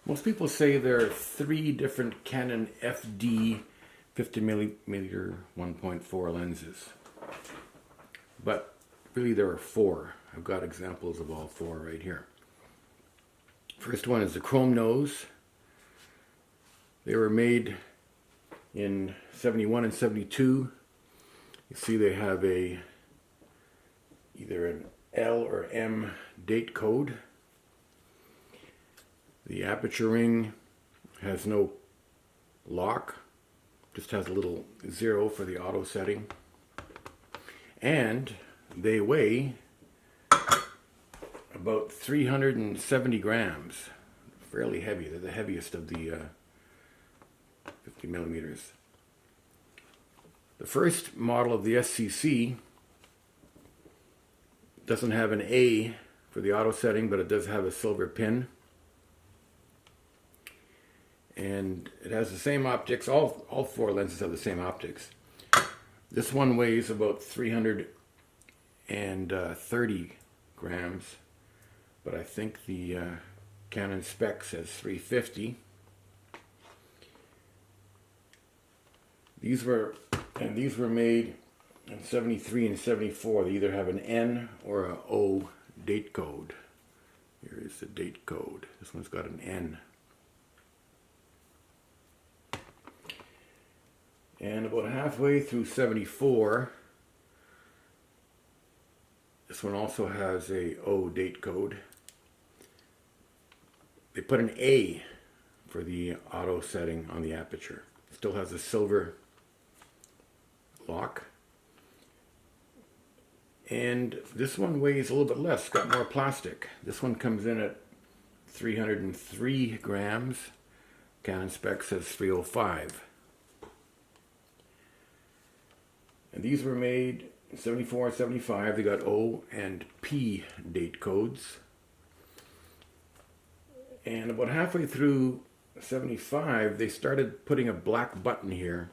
Most people say there are three different Canon FD 50mm 1.4 lenses, but really there are four. I've got examples of all four right here. First one is the chrome nose. They were made in 71 and 72. You see they have either an L or M date code. The aperture ring has no lock, just has a little 0 for the auto setting. And they weigh about 370 grams, fairly heavy. They're the heaviest of the 50 millimeters. The first model of the S.S.C. doesn't have an A for the auto setting, but it does have a silver pin. And it has the same optics. All four lenses have the same optics. This one weighs about 330 grams, but I think the Canon spec says 350. These were made in 73 and 74. They either have an N or an O date code. Here is the date code. This one's got an N. And about halfway through 74, this one also has a O date code. They put an A for the auto setting on the aperture. Still has a silver lock. And this one weighs a little bit less, got more plastic. This one comes in at 303 grams. Canon spec says 305. And these were made in 74 and 75. They got O and P date codes. And about halfway through 75, they started putting a black button here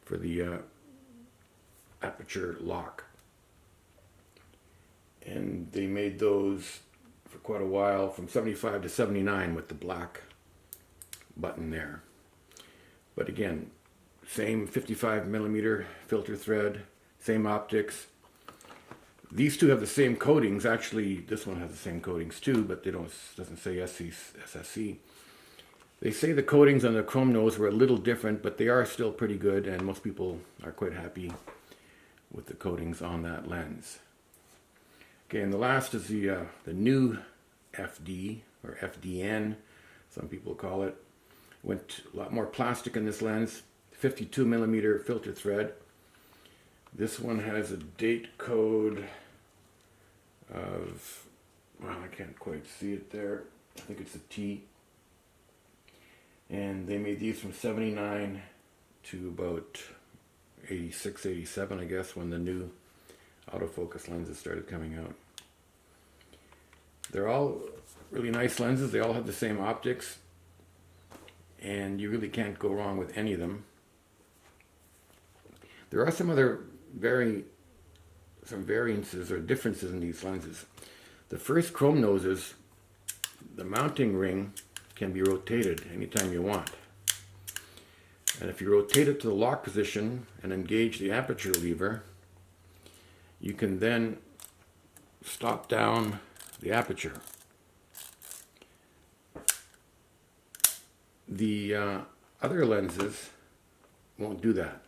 for the aperture lock. And they made those for quite a while, from 75 to 79 with the black button there. But again, same 55 millimeter filter thread, same optics. These two have the same coatings. Actually, this one has the same coatings too, but doesn't say S.S.C. They say the coatings on the chrome nose were a little different, but they are still pretty good, and most people are quite happy with the coatings on that lens. Okay, and the last is the new FD, or FDN, some people call it. Went a lot more plastic in this lens. 52 millimeter filter thread. This one has a date code of, well, I can't quite see it there. I think it's a T. And they made these from 79 to about 86, 87, I guess, when the new autofocus lenses started coming out. They're all really nice lenses. They all have the same optics, and you really can't go wrong with any of them. There are some other variances or differences in these lenses. The first chrome noses, the mounting ring can be rotated anytime you want. And if you rotate it to the lock position and engage the aperture lever, you can then stop down the aperture. The other lenses won't do that.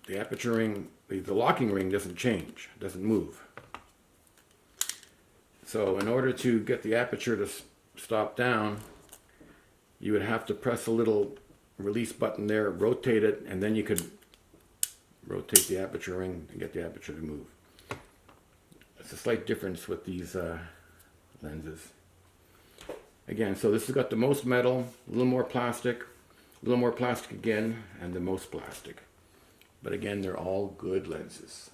The aperture ring, the locking ring doesn't change, doesn't move. So in order to get the aperture to stop down, you would have to press a little release button there, rotate it, and then you could rotate the aperture ring and get the aperture to move. It's a slight difference with these lenses. Again, so this has got the most metal, a little more plastic again, and the most plastic. But again, they're all good lenses.